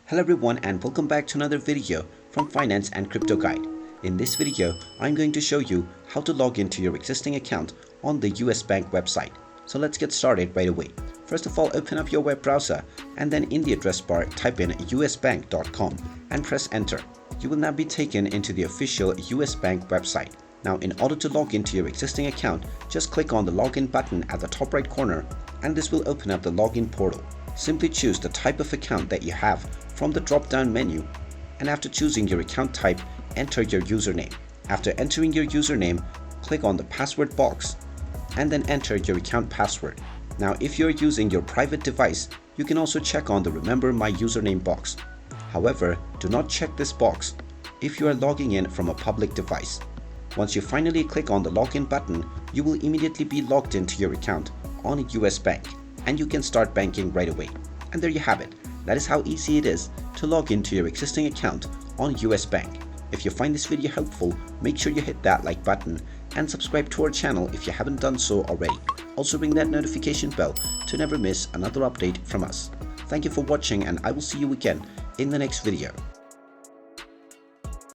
Hello everyone and welcome back to another video from Finance and Crypto Guide. In this video, I'm going to show you how to log into your existing account on the US Bank website. So let's get started right away. First of all, open up your web browser and then in the address bar type in usbank.com and press enter. You will now be taken into the official US Bank website. Now in order to log into your existing account, just click on the login button at the top right corner and this will open up the login portal. Simply choose the type of account that you have from the drop-down menu, and after choosing your account type, enter your username. After entering your username, click on the password box and then enter your account password. Now if you're using your private device, you can also check on the remember my username box. However, do not check this box if you are logging in from a public device. Once you finally click on the login button, you will immediately be logged into your account on US Bank and you can start banking right away. And there you have it. That is how easy it is to log into your existing account on US Bank. If you find this video helpful, make sure you hit that like button and subscribe to our channel if you haven't done so already. Also ring that notification bell to never miss another update from us. Thank you for watching and I will see you again in the next video.